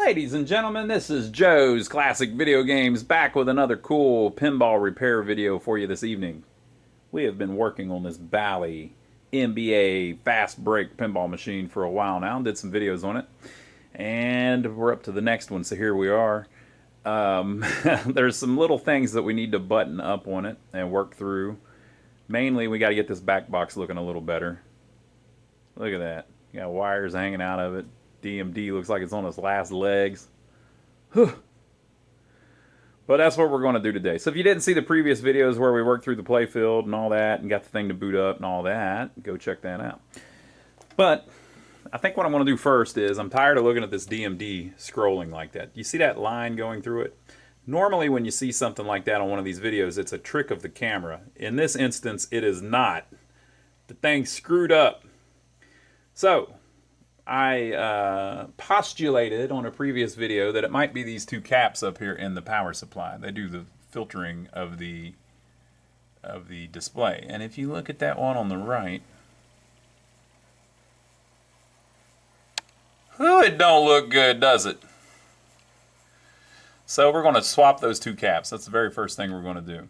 Ladies and gentlemen, this is Joe's Classic Video Games back with another cool pinball repair video for you this evening. We have been working on this Bally NBA Fastbreak pinball machine for a while now and did some videos on it. And we're up to the next one, so here we are. There's some little things that we need to button up on it and work through. Mainly, we got to get this back box looking a little better. Look at that. You got wires hanging out of it. DMD looks like it's on its last legs. Whew. But that's what we're going to do today. So if you didn't see the previous videos where we worked through the playfield and all that and got the thing to boot up and all that, go check that out. But I think what I'm going to do first is I'm tired of looking at this DMD scrolling like that. You see that line going through it? Normally when you see something like that on one of these videos, it's a trick of the camera. In this instance, it is not. The thing's screwed up. So I postulated on a previous video that it might be these two caps up here in the power supply. They do the filtering of the display. And if you look at that one on the right, oh, it don't look good, does it? So we're going to swap those two caps. That's the very first thing we're going to do.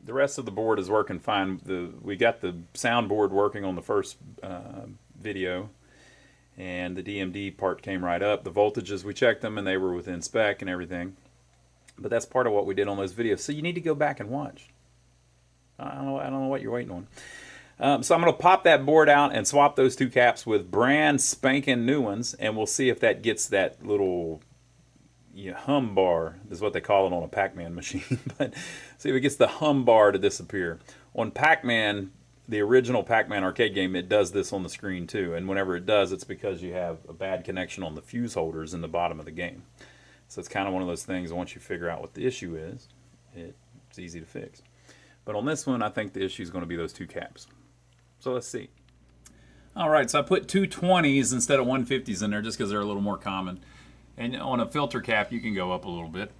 The rest of the board is working fine. We got the soundboard working on the first video, and the DMD part came right up. The voltages, we checked them and they were within spec and everything, but that's part of what we did on those videos, so you need to go back and watch. I don't know what you're waiting on. So I'm going to pop that board out and swap those two caps with brand spanking new ones, and we'll see if that gets that little hum bar, is what they call it on a Pac-Man machine. But see if it gets the hum bar to disappear. On Pac-Man, the original Pac-Man arcade game, it does this on the screen too, and whenever it does, it's because you have a bad connection on the fuse holders in the bottom of the game. So it's kind of one of those things, once you figure out what the issue is, it's easy to fix. But on this one, I think the issue is going to be those two caps. So let's see. Alright, so I put 220s instead of 150s in there just because they're a little more common. And on a filter cap, you can go up a little bit.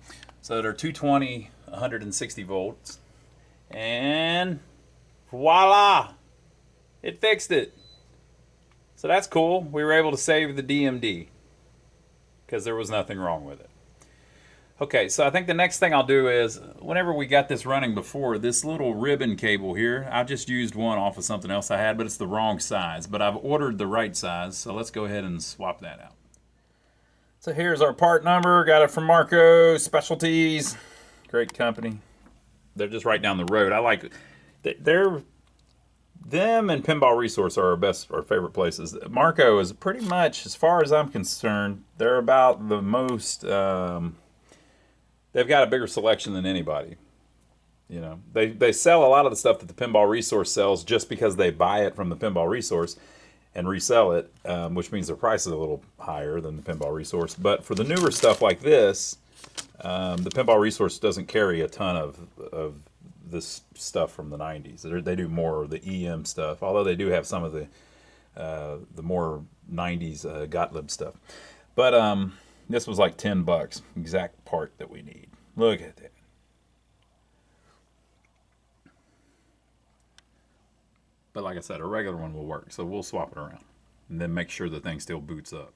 So they're 220, 160 volts. And voila! It fixed it. So that's cool. We were able to save the DMD because there was nothing wrong with it. Okay, so I think the next thing I'll do is, whenever we got this running before, this little ribbon cable here, I just used one off of something else I had, but it's the wrong size. But I've ordered the right size, so let's go ahead and swap that out. So here's our part number. Got it from Marco Specialties. Great company. They're just right down the road. I like it. Them and Pinball Resource are our favorite places. Marco is pretty much, as far as I'm concerned, they're about the most, they've got a bigger selection than anybody. You know, they sell a lot of the stuff that the Pinball Resource sells just because they buy it from the Pinball Resource and resell it, which means their price is a little higher than the Pinball Resource. But for the newer stuff like this, the Pinball Resource doesn't carry a ton of this stuff from the 90s. They do more of the EM stuff, although they do have some of the more 90s Gottlieb stuff. But this was like $10, exact part that we need. Look at that. But like I said, a regular one will work, so we'll swap it around and then make sure the thing still boots up.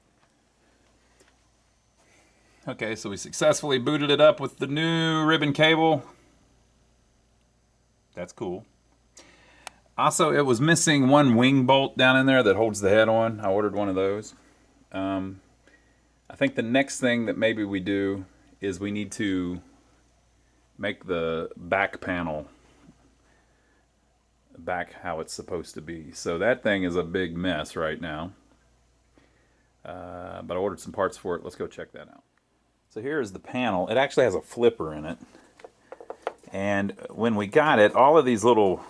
Okay, so we successfully booted it up with the new ribbon cable. That's cool. Also, it was missing one wing bolt down in there that holds the head on. I ordered one of those. I think the next thing that maybe we do is we need to make the back panel back how it's supposed to be. So that thing is a big mess right now. But I ordered some parts for it. Let's go check that out. So here is the panel. It actually has a flipper in it. And when we got it, all of these little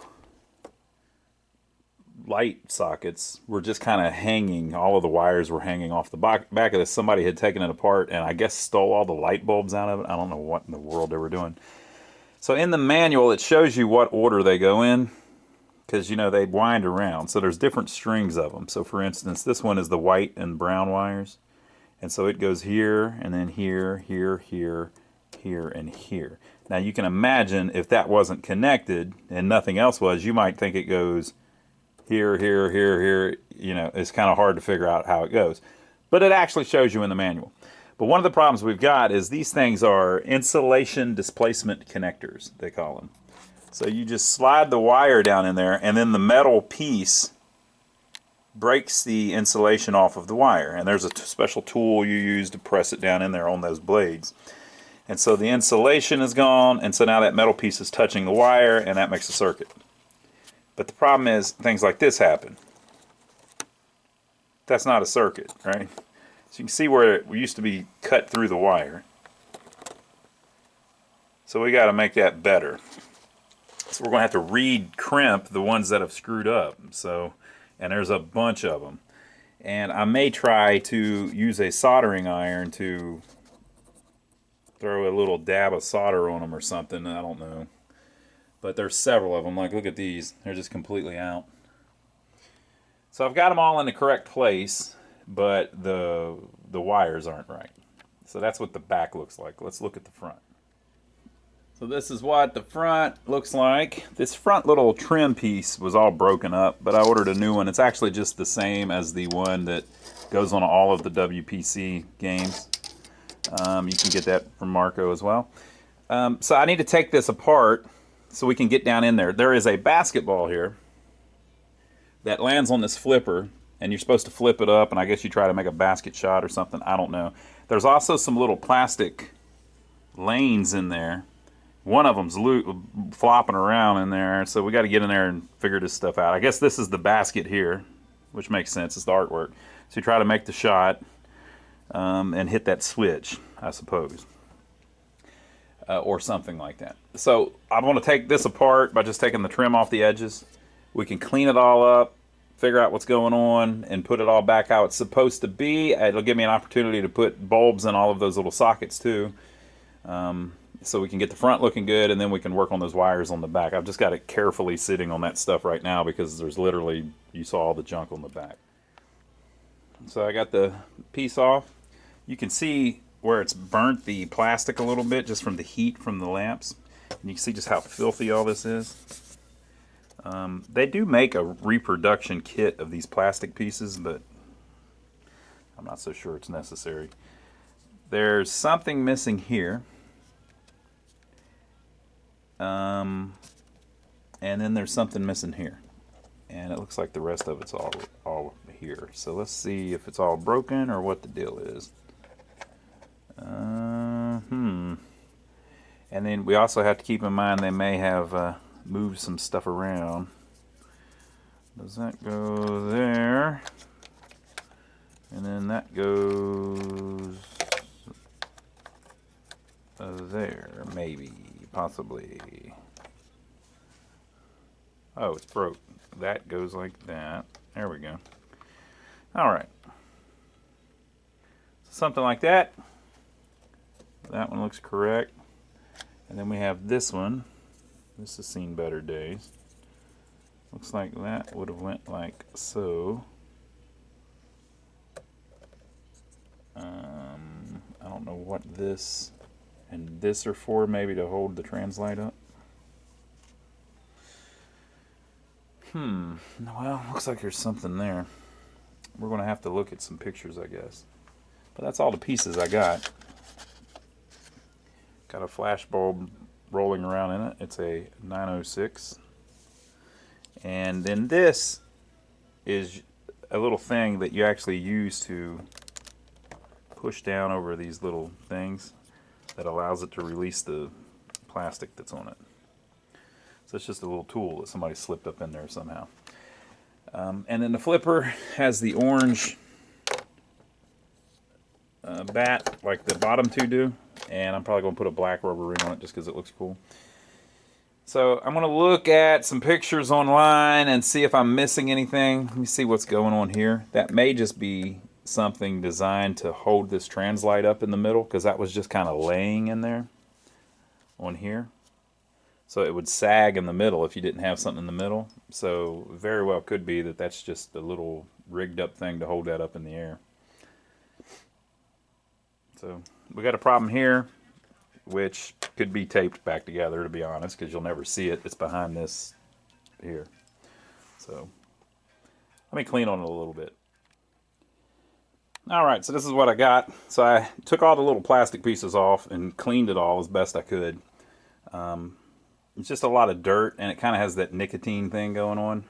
light sockets were just kind of hanging. All of the wires were hanging off the back of this. Somebody had taken it apart and I guess stole all the light bulbs out of it. I don't know what in the world they were doing. So in the manual, it shows you what order they go in, because you know they wind around. So there's different strings of them. So for instance, this one is the white and brown wires. And so it goes here, and then here, here, here, here, and here. Now you can imagine if that wasn't connected and nothing else was, you might think it goes here, here, here, here. You know, it's kind of hard to figure out how it goes. But it actually shows you in the manual. But one of the problems we've got is these things are insulation displacement connectors, they call them. So you just slide the wire down in there, and then the metal piece breaks the insulation off of the wire. And there's a special tool you use to press it down in there on those blades. And so the insulation is gone, and so now that metal piece is touching the wire, and that makes a circuit. But the problem is things like this happen. That's not a circuit, right? So you can see where it used to be cut through the wire. So we got to make that better. So we're going to have to re-crimp the ones that have screwed up. So, and there's a bunch of them. And I may try to use a soldering iron to throw a little dab of solder on them or something. I don't know. But there's several of them. Like, look at these. They're just completely out. So I've got them all in the correct place, but the wires aren't right. So that's what the back looks like. Let's look at the front. So this is what the front looks like. This front little trim piece was all broken up, but I ordered a new one. It's actually just the same as the one that goes on all of the WPC games. You can get that from Marco as well. So I need to take this apart so we can get down in there. There is a basketball here that lands on this flipper, and you're supposed to flip it up, and I guess you try to make a basket shot or something. I don't know. There's also some little plastic lanes in there. One of them's flopping around in there, so we got to get in there and figure this stuff out. I guess this is the basket here, which makes sense. It's the artwork. So you try to make the shot and hit that switch, I suppose, or something like that. So I want to take this apart by just taking the trim off the edges. We can clean it all up, figure out what's going on, and put it all back how it's supposed to be. It'll give me an opportunity to put bulbs in all of those little sockets too. So we can get the front looking good, and then we can work on those wires on the back. I've just got it carefully sitting on that stuff right now because there's literally, you saw all the junk on the back. So I got the piece off. You can see where it's burnt the plastic a little bit just from the heat from the lamps. And you can see just how filthy all this is. They do make a reproduction kit of these plastic pieces, but I'm not so sure it's necessary. There's something missing here. And then there's something missing here, and it looks like the rest of it's all here. So let's see if it's all broken or what the deal is. And then we also have to keep in mind they may have moved some stuff around. Does that go there? And then that goes there, maybe. Possibly. Oh, it's broke. That goes like that. There we go. All right. Something like that. That one looks correct. And then we have this one. This has seen better days. Looks like that would have went like so. I don't know what this and this are for, maybe to hold the translate up. Well, looks like there's something there. We're going to have to look at some pictures, I guess. But that's all the pieces I got. Got a flash bulb rolling around in it. It's a 906. And then this is a little thing that you actually use to push down over these little things that allows it to release the plastic that's on it. So it's just a little tool that somebody slipped up in there somehow. And then the flipper has the orange bat like the bottom two do, and I'm probably going to put a black rubber ring on it just because it looks cool. So I'm going to look at some pictures online and see if I'm missing anything. Let me see what's going on here. That may just be something designed to hold this translite up in the middle, because that was just kind of laying in there on here. So it would sag in the middle if you didn't have something in the middle. So very well could be that that's just a little rigged up thing to hold that up in the air. So we got a problem here, which could be taped back together, to be honest, because you'll never see it. It's behind this here. So let me clean on it a little bit. All right, so this is what I got. So I took all the little plastic pieces off and cleaned it all as best I could. It's just a lot of dirt, and it kind of has that nicotine thing going on.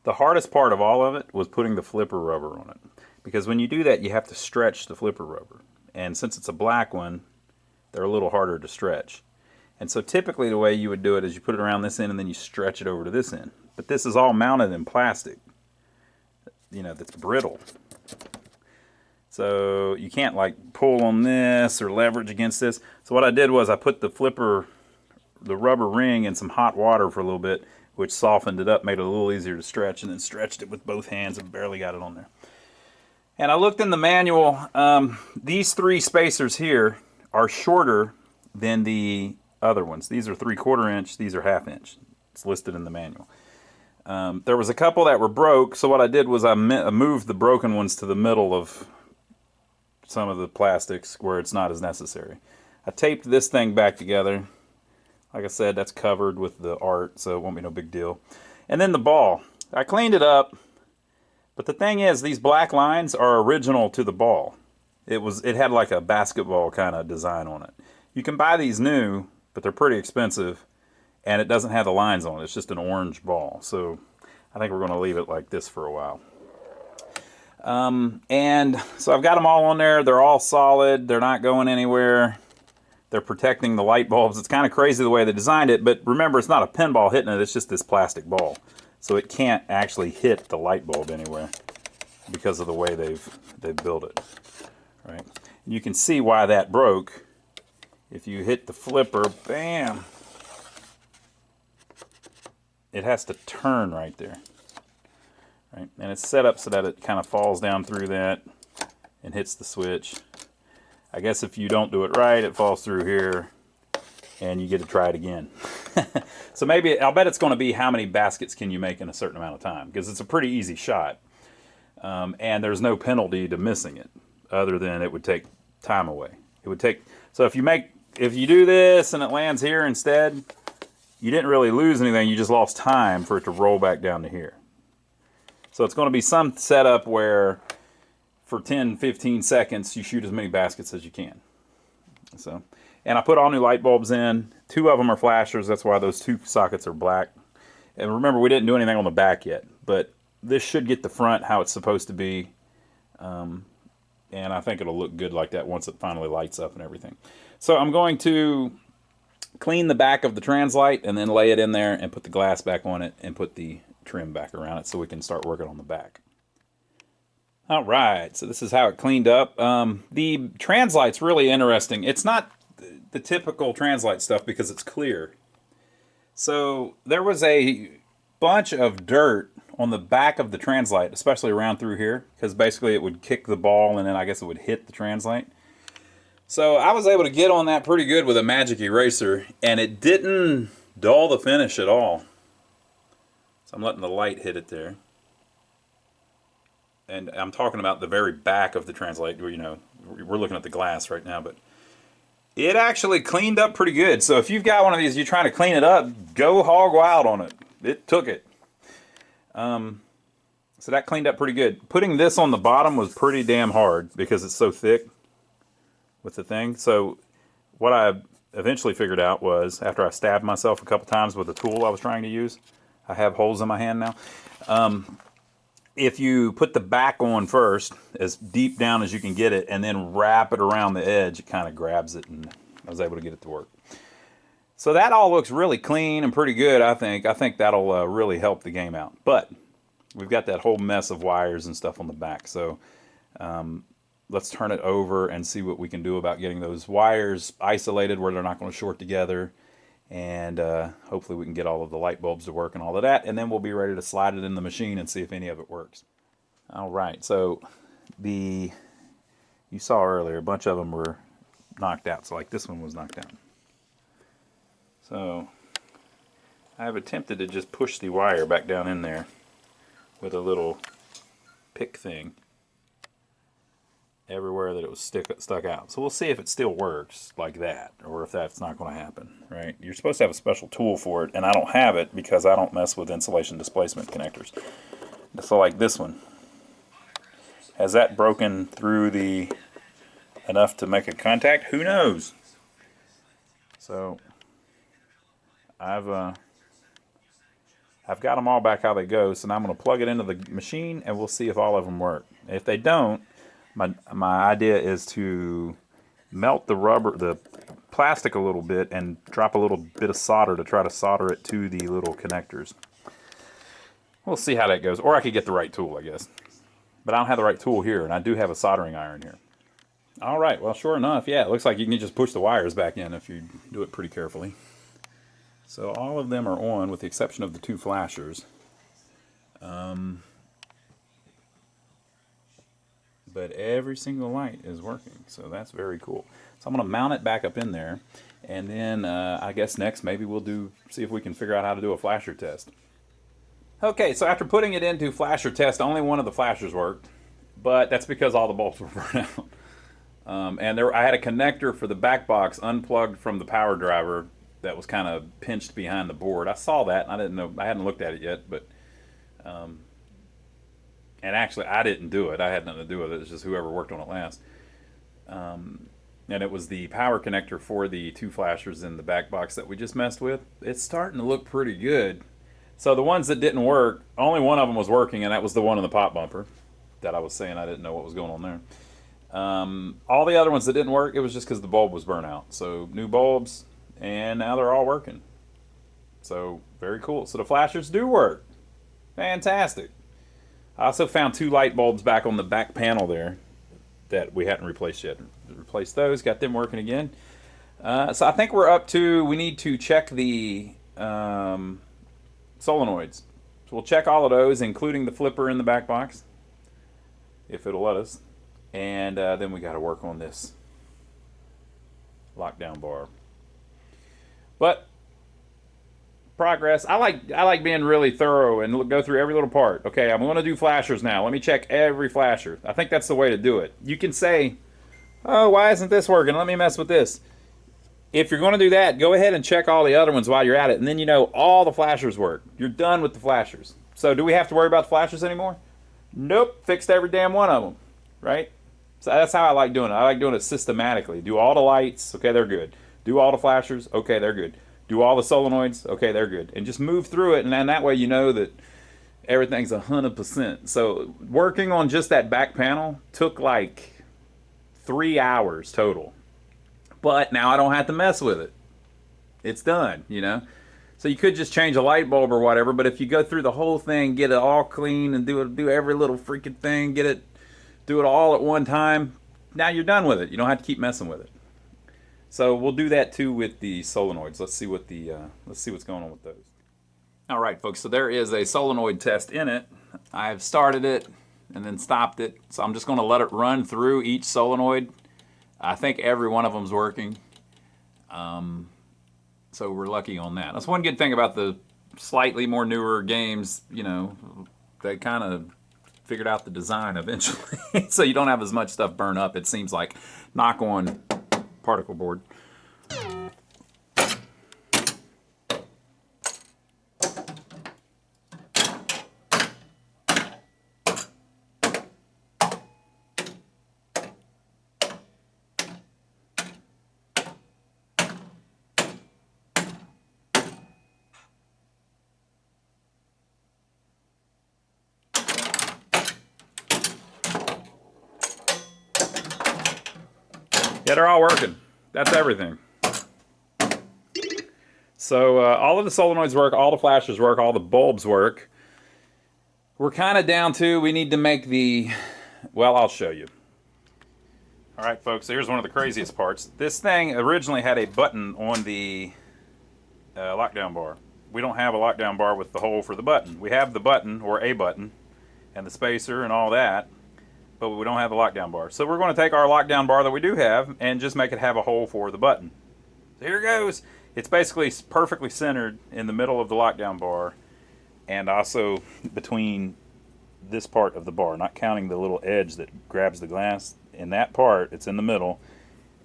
The hardest part of all of it was putting the flipper rubber on it. Because when you do that, you have to stretch the flipper rubber. And since it's a black one, they're a little harder to stretch. And so typically the way you would do it is you put it around this end and then you stretch it over to this end. But this is all mounted in plastic, you know, that's brittle. So you can't like pull on this or leverage against this. So what I did was I put the rubber ring in some hot water for a little bit, which softened it up, made it a little easier to stretch, and then stretched it with both hands and barely got it on there. And I looked in the manual. These three spacers here are shorter than the other ones. These are 3/4 inch. These are 1/2 inch. It's listed in the manual. There was a couple that were broke, so what I did was I moved the broken ones to the middle of some of the plastics where it's not as necessary. I taped this thing back together. Like I said, that's covered with the art, so it won't be no big deal. And then the ball. I cleaned it up, but the thing is, these black lines are original to the ball. It had like a basketball kind of design on it. You can buy these new, but they're pretty expensive, and it doesn't have the lines on it. It's just an orange ball. So I think we're going to leave it like this for a while. And so I've got them all on there. They're all solid. They're not going anywhere. They're protecting the light bulbs. It's kind of crazy the way they designed it, but remember, it's not a pinball hitting it. It's just this plastic ball. So it can't actually hit the light bulb anywhere because of the way they've built it. Right? And you can see why that broke. If you hit the flipper, bam, it has to turn right there. Right? And it's set up so that it kind of falls down through that and hits the switch. I guess if you don't do it right, it falls through here and you get to try it again. So maybe, I'll bet it's going to be how many baskets can you make in a certain amount of time, because it's a pretty easy shot. And there's no penalty to missing it other than it would take time away. It would take, so if you do this and it lands here instead, you didn't really lose anything, you just lost time for it to roll back down to here. So it's going to be some setup where for 10, 15 seconds, you shoot as many baskets as you can. So, and I put all new light bulbs in. 2 of them are flashers. That's why those 2 sockets are black. And remember, we didn't do anything on the back yet, but this should get the front how it's supposed to be. And I think it'll look good like that once it finally lights up and everything. So I'm going to clean the back of the Translight and then lay it in there and put the glass back on it and put the trim back around it so we can start working on the back. All right, so this is how it cleaned up. The Translight's really interesting. It's not the typical Translight stuff because it's clear. So there was a bunch of dirt on the back of the Translight, especially around through here, because basically it would kick the ball and then I guess it would hit the Translight. So I was able to get on that pretty good with a magic eraser, and it didn't dull the finish at all. So I'm letting the light hit it there. And I'm talking about the very back of the Translight, where, you know, we're looking at the glass right now, but it actually cleaned up pretty good. So if you've got one of these, you're trying to clean it up, go hog wild on it. It took it. So that cleaned up pretty good. Putting this on the bottom was pretty damn hard because it's so thick with the thing. So what I eventually figured out was, after I stabbed myself a couple times with the tool I was trying to use, I have holes in my hand now. If you put the back on first, as deep down as you can get it, and then wrap it around the edge, it kind of grabs it, and I was able to get it to work. So that all looks really clean and pretty good, I think. I think that'll really help the game out. But we've got that whole mess of wires and stuff on the back. So let's turn it over and see what we can do about getting those wires isolated where they're not going to short together. And hopefully we can get all of the light bulbs to work and all of that, and then we'll be ready to slide it in the machine and see if any of it works. All right, so you saw earlier, a bunch of them were knocked out, so like this one was knocked out. So I have attempted to just push the wire back down in there with a little pick thing everywhere that it was stuck out. So we'll see if it still works like that, or if that's not going to happen, right? You're supposed to have a special tool for it, and I don't have it because I don't mess with insulation displacement connectors. So like this one, Has that broken through the enough to make a contact? Who knows? So I've got them all back how they go, so now I'm going to plug it into the machine and we'll see if all of them work. If they don't, my idea is to melt the plastic a little bit and drop a little bit of solder to try to solder it to the little connectors. We'll see how that goes. Or I could get the right tool, I guess. But I don't have the right tool here, and I do have a soldering iron here. All right, well, sure enough, yeah, it looks like you can just push the wires back in if you do it pretty carefully. So all of them are on, with the exception of the two flashers. But every single light is working, so that's very cool. So I'm going to mount it back up in there, and then I guess next maybe we'll see if we can figure out how to do a flasher test. Okay, so after putting it into flasher test, only one of the flashers worked, but that's because all the bulbs were burned out. And I had a connector for the Backbox unplugged from the power driver that was kind of pinched behind the board. I saw that, and I didn't know, I hadn't looked at it yet, but and actually I didn't do it. I had nothing to do with it. It's just whoever worked on it last. And it was the power connector for the two flashers in the Backbox that we just messed with. It's starting to look pretty good. So the ones that didn't work, only one of them was working, and that was the one in the pop bumper that I was saying I didn't know what was going on there. All the other ones that didn't work, it was just because the bulb was burnt out. So new bulbs, and now they're all working. So very cool. So the flashers do work. Fantastic. I also found two light bulbs back on the back panel there that we hadn't replaced yet. Replaced those, got them working again. So I think we're up to, we need to check the solenoids. So we'll check all of those, including the flipper in the back box, if it'll let us. And then we got to work on this lockdown bar. But progress. I like being really thorough and go through every little part. Okay, I'm going to do flashers now. Let me check every flasher. I think that's the way to do it. You can say, oh, why isn't this working? Let me mess with this. If you're going to do that, go ahead and check all the other ones while you're at it, and then you know all the flashers work. You're done with the flashers. So do we have to worry about the flashers anymore? Nope. Fixed every damn one of them. Right? So that's how I like doing it. I like doing it systematically. Do all the lights. Okay, they're good. Do all the flashers. Okay, they're good. Do all the solenoids. Okay, they're good. And just move through it, and then that way you know that everything's 100%. So working on just that back panel took like 3 hours total. But now I don't have to mess with it. It's done, you know. So you could just change a light bulb or whatever, but if you go through the whole thing, get it all clean and do every little freaking thing, do it all at one time, now you're done with it. You don't have to keep messing with it. So we'll do that too with the solenoids. Let's see what's going on with those. All right, folks. So there is a solenoid test in it. I've started it and then stopped it. So I'm just going to let it run through each solenoid. I think every one of them's working. So we're lucky on that. That's one good thing about the slightly more newer games. You know, they kind of figured out the design eventually, so you don't have as much stuff burn up. It seems like knock on particle board. Yeah, they're all working. That's everything. So all of the solenoids work, all the flashers work, all the bulbs work. We're kind of down to, we need to make the, well, I'll show you. All right, folks, here's one of the craziest parts. This thing originally had a button on the lockdown bar. We don't have a lockdown bar with the hole for the button. We have the button, or a button, and the spacer and all that, but we don't have the lockdown bar. So we're going to take our lockdown bar that we do have and just make it have a hole for the button. So here it goes. It's basically perfectly centered in the middle of the lockdown bar and also between this part of the bar, not counting the little edge that grabs the glass. In that part, it's in the middle,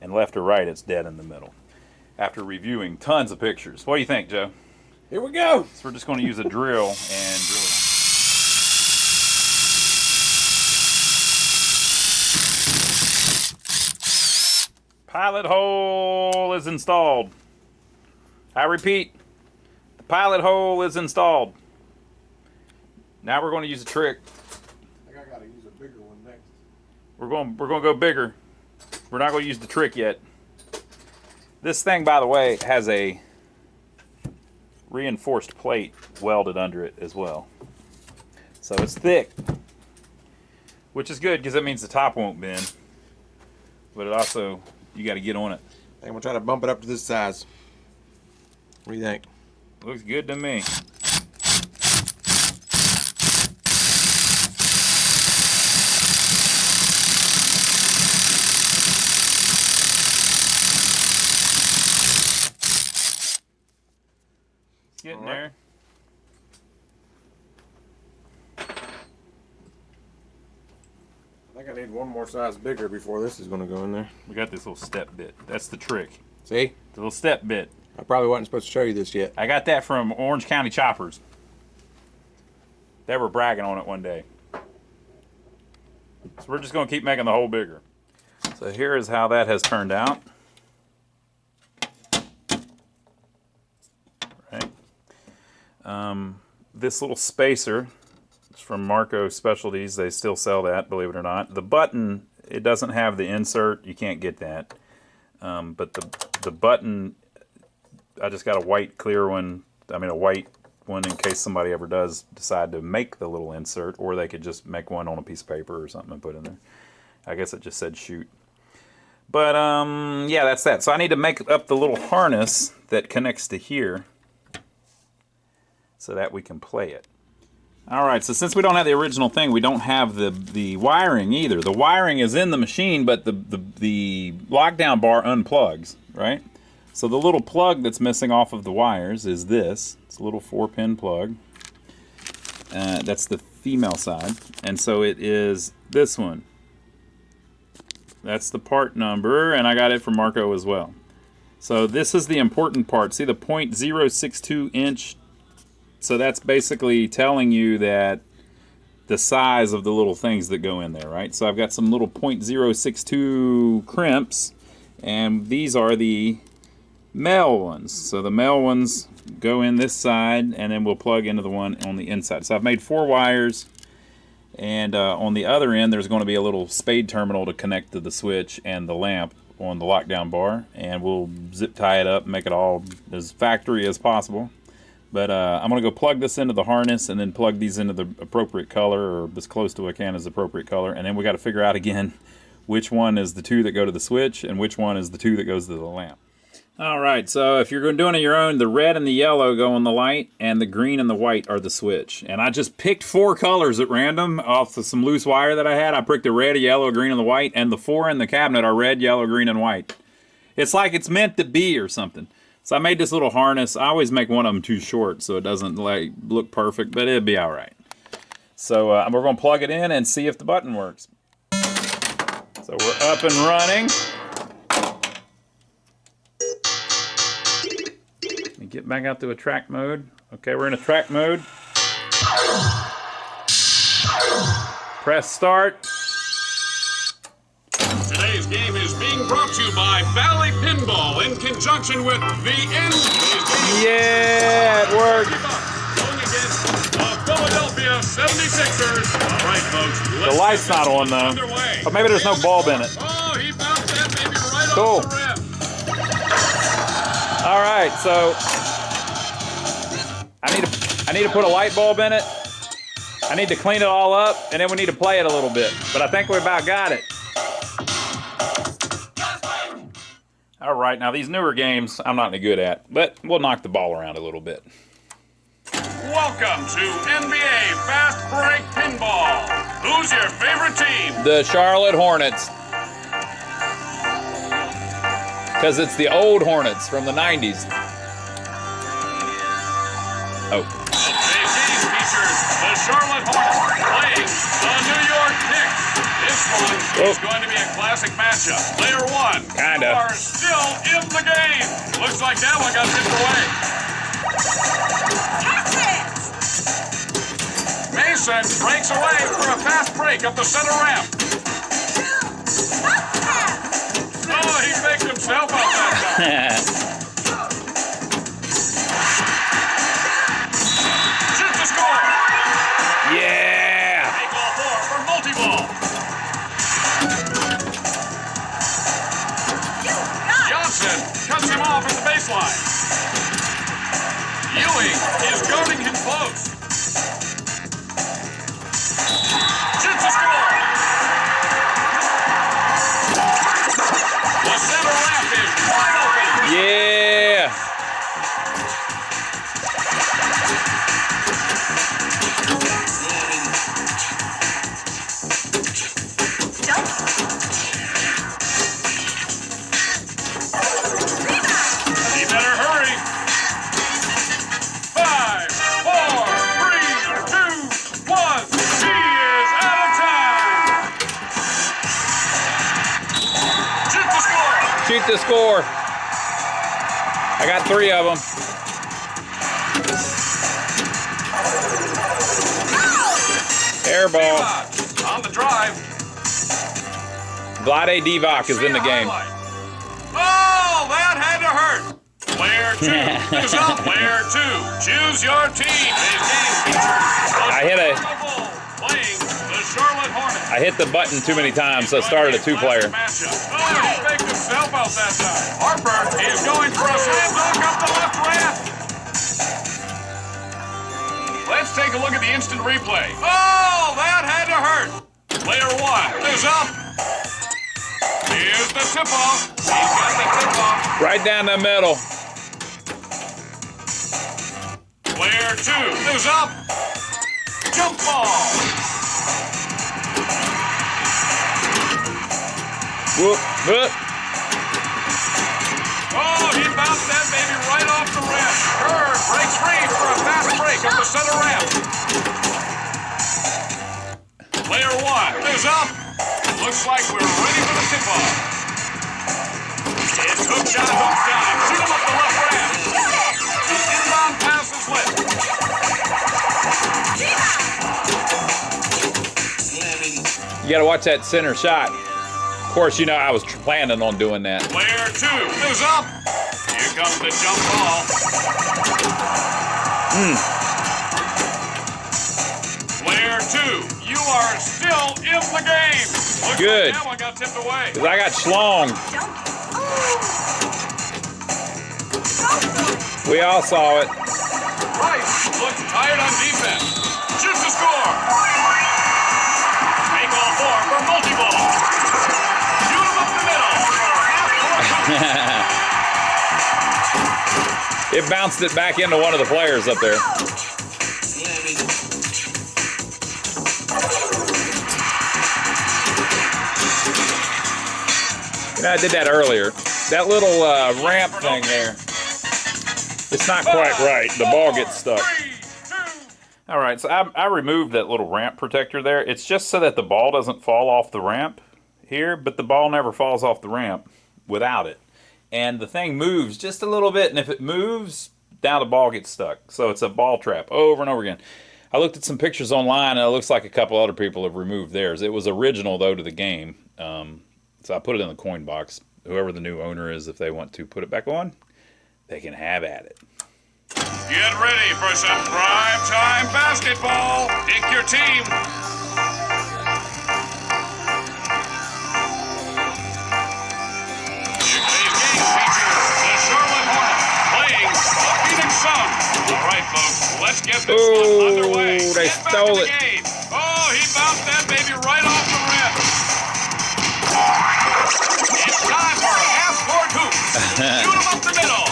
and left or right, it's dead in the middle. After reviewing tons of pictures. What do you think, Joe? Here we go. So we're just going to use a drill and drill it. Pilot hole is installed. I repeat, the pilot hole is installed. Now we're going to use a trick. I think I gotta use a bigger one next. We're going to go bigger. We're not going to use the trick yet. This thing, by the way, has a reinforced plate welded under it as well. So it's thick, which is good because that means the top won't bend. But it also, you got to get on it. I'm gonna try to bump it up to this size. What do you think? Looks good to me. Getting there. I think I need one more size bigger before this is gonna go in there. We got this little step bit. That's the trick. See? The little step bit. I probably wasn't supposed to show you this yet. I got that from Orange County Choppers. They were bragging on it one day. So we're just going to keep making the hole bigger. So here is how that has turned out. Right. This little spacer is from Marco Specialties. They still sell that, believe it or not. The button, it doesn't have the insert. You can't get that. But the button, I just got a white clear one. I mean a white one in case somebody ever does decide to make the little insert, or they could just make one on a piece of paper or something and put in there. I guess it just said shoot. But yeah, that's that. So I need to make up the little harness that connects to here so that we can play it. All right, so since we don't have the original thing, we don't have the wiring either. The wiring is in the machine, but the lockdown bar unplugs, right? So the little plug that's missing off of the wires is this. It's a little 4-pin plug. That's the female side. And so it is this one. That's the part number, and I got it from Marco as well. So this is the important part. See the 0.062 inch? So that's basically telling you that the size of the little things that go in there, right? So I've got some little 0.062 crimps, and these are the male ones. So the male ones go in this side, and then we'll plug into the one on the inside. So I've made 4 wires, and on the other end there's going to be a little spade terminal to connect to the switch and the lamp on the lockdown bar, and we'll zip tie it up and make it all as factory as possible. But I'm going to go plug this into the harness and then plug these into the appropriate color, or as close to what I can as the appropriate color. And then we got to figure out again which one is the 2 that go to the switch and which one is the 2 that goes to the lamp. All right, so if you're doing it your own, the red and the yellow go on the light, and the green and the white are the switch. And I just picked 4 colors at random off of some loose wire that I had. I picked a red, a yellow, a green, and the white, and the 4 in the cabinet are red, yellow, green, and white. It's like it's meant to be or something. So I made this little harness. I always make one of them too short so it doesn't like look perfect, but it'll be all right. So we're going to plug it in and see if the button works. So we're up and running. Let me get back out to a track mode. Okay, we're in a track mode. Press start. Today's game is being brought to you by Bally Pinball in conjunction with the Yeah, it worked. Going against the Philadelphia 76ers. All right, folks. The light's not on though. Or maybe there's no bulb in it. Oh, he bounced that baby right Cool. off the rim. All right, so I need to put a light bulb in it. I need to clean it all up, and then we need to play it a little bit. But I think we about got it. All right, now these newer games I'm not any good at, but we'll knock the ball around a little bit. Welcome to NBA Fastbreak Pinball. Who's your favorite team? The Charlotte Hornets. Because it's the old Hornets from the 90s. Oh. Today's game features the Charlotte Hornets playing the New York Knicks. This one is going to be a classic matchup. Player 1, Kinda. you are still in the game. Looks like that one got tipped away. Mason breaks away for a fast break up the center ramp. Oh, he faked a himself out that time. Shoot to score. Yeah! Take all 4 for multi-ball. Johnson cuts him off at the baseline. Ewing is guarding him close. Shoots a score. The center ramp is wide open. Yeah! He better hurry. 5, 4, 3, 2, 1. He is out of time. Shoot the score. Shoot the score. I got 3 of them. Air ball. On the drive. Glade Divac is in the game. Oh, that had to hurt. Player 2 is up. Player 2, choose your team. Today's game features I hit a- playing the Charlotte Hornets. I hit the button too many times, so I started a 2-player. Oh, he faked himself out that time. Harper is going for a slam dunk up the left ramp. Let's take a look at the instant replay. Oh, that had to hurt. Player 1 is up. Here's the tip-off. He's got the tip-off. Right down the middle. Player 2 is up. Jump ball. Whoop, whoop. Oh, he bounced that baby right off the rim. Bird breaks free for a fast break up the center ramp. Player 1 is up. Looks like we're ready for the tip-off. It's hook shot, hook time. Shoot him up the left ramp. The inbound pass is lit. You gotta watch that center shot. Of course, you know I was planning on doing that. Player 2 is up. Here comes the jump ball. Player 2, you are still in the game. Looks Good. like that one got tipped away. 'Cause I got schlonged. We all saw it. Rice looks tired on defense. Shoots the score. Make all 4 for multi-ball. Shoot him up the middle. It bounced it back into one of the players up there. You know, I did that earlier. That little ramp thing there. It's not quite right. The ball gets stuck. 3, 2. All right, so I removed that little ramp protector there. It's just so that the ball doesn't fall off the ramp here, but the ball never falls off the ramp without it. And the thing moves just a little bit, and if it moves, now the ball gets stuck. So it's a ball trap over and over again. I looked at some pictures online, and it looks like a couple other people have removed theirs. It was original, though, to the game. So I put it in the coin box. Whoever the new owner is, if they want to put it back on, they can have at it. Get ready for some prime-time basketball. Pick your team. Today's game features the Charlotte Hornets playing the Phoenix Suns. All right, folks, let's get this one underway. They Get back stole in the it. game. Oh, he bounced that baby right off the rim. It's time for a half-court hoop. Shoot him up the middle.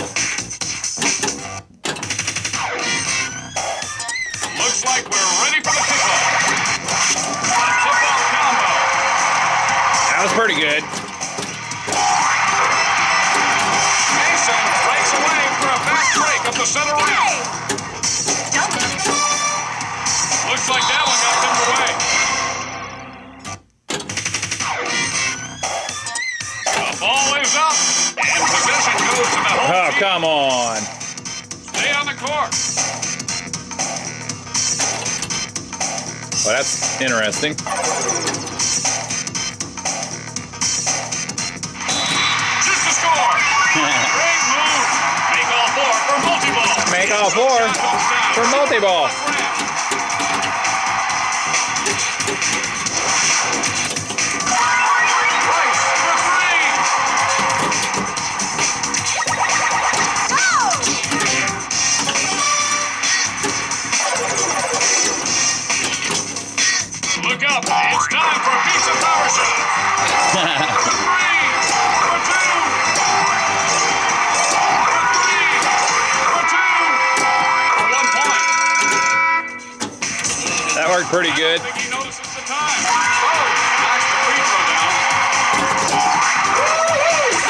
Looks like we're ready for the tip-off. The tip-off combo. That was pretty good. Mason breaks away for a fast break up the center ramp. Looks like that one got tipped away. The ball is up, and possession goes to the home Oh, team. come on. Stay on the court. Well, that's interesting. Shoots the score. call for multi-ball. Look up, it's time for a pizza power shot. For 3, for 2, for 3, for 2, for 1 point. That worked pretty good. I think he notices the time. Oh, knocks the free throw down.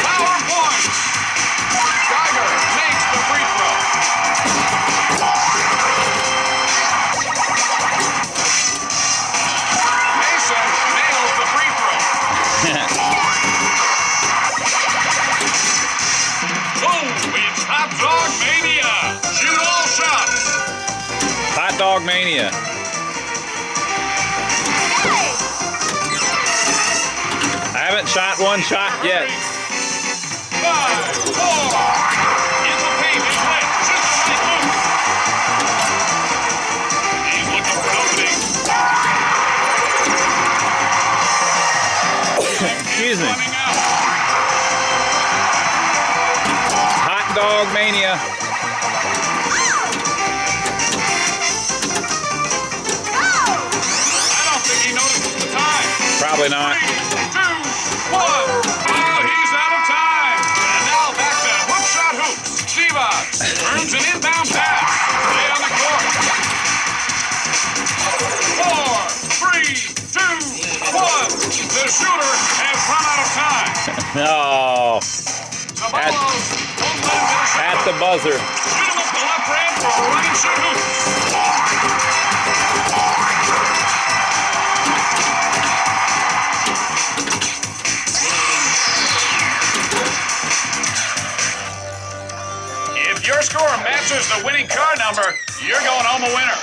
Power point. Geiger makes the free throw. Mason nails the free throw. Oh, it's Hot Dog Mania. Shoot all shots. Hot Dog Mania. I haven't shot one shot yet. 5, 4. In the paint is lit. Shoot the right hook. He's looking for an opening. Excuse me. Running out. Hot Dog Mania. I don't think he notices the time. Probably not. 3, 2, 1. Oh, he's out of time. And now back to hook shot hoops. Stevens earns an inbound pass. Stay on the court. 4, 3, 2, 1. The shooter has run out of time. Oh, The Buffaloes won't let him get a shot. at the buzzer. Shoot him up the left ramp for a running shoot hoops. If your score matches the winning car number, you're going home a winner.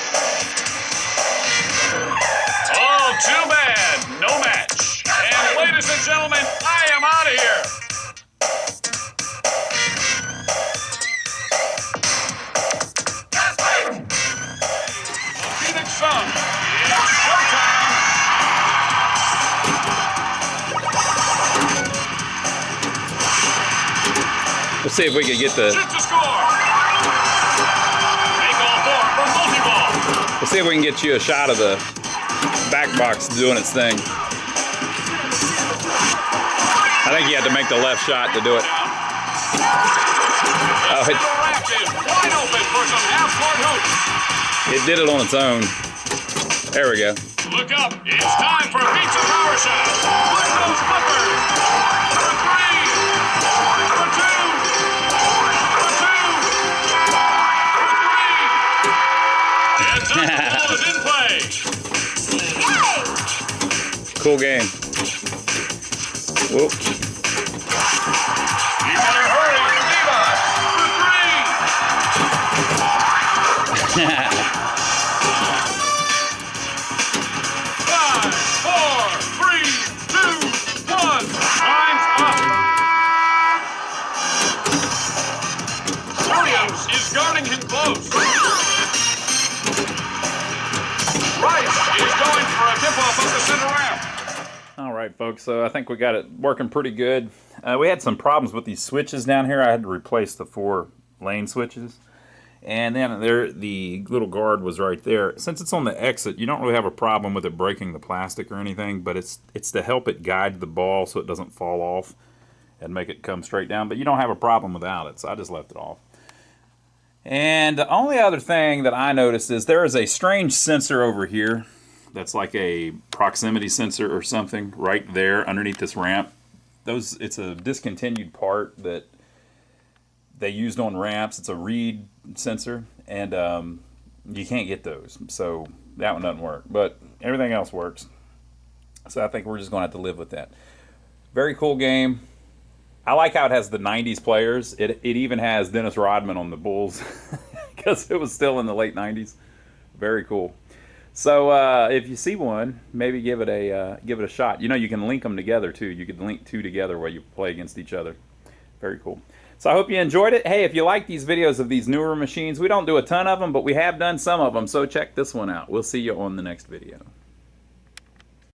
Oh, too bad. No match. And ladies and gentlemen, I am out of here. Phoenix Sun. It's showtime. Let's see if we can get the. Shoot to score. Make all 4 from multi-ball. Let's see if we can get you a shot of the Backbox doing its thing. I think you had to make the left shot to do it. Oh, The rack is wide open for some half-court hoops. it did it on its own. There we go. Look up. It's time for a pizza power shot. With those flippers. For 3. For 2. For 2. For 3. And the ball is in play. Cool game. Whoop. You better hurry. Levi. For 3. 5, 4, 3, 2, 1. Time's up. Williams is guarding him close. Rice is going for a tip-off of the center ramp. All right, folks. So I think we got it working pretty good. We had some problems with these switches down here. I had to replace the 4 lane switches. And then there, the little guard was right there. Since it's on the exit, you don't really have a problem with it breaking the plastic or anything, but it's to help it guide the ball so it doesn't fall off and make it come straight down. But you don't have a problem without it, so I just left it off. And the only other thing that I noticed is there is a strange sensor over here that's like a proximity sensor or something right there underneath this ramp. It's a discontinued part that they used on ramps. It's a reed sensor, and you can't get those. So that one doesn't work, but everything else works. So I think we're just going to have to live with that. Very cool game. I like how it has the 90s players. It even has Dennis Rodman on the Bulls because it was still in the late 90s. Very cool. So if you see one, maybe give it a shot. You know, you can link them together too. You could link 2 together while you play against each other. Very cool. So I hope you enjoyed it. Hey, if you like these videos of these newer machines, we don't do a ton of them, but we have done some of them, so check this one out. We'll see you on the next video.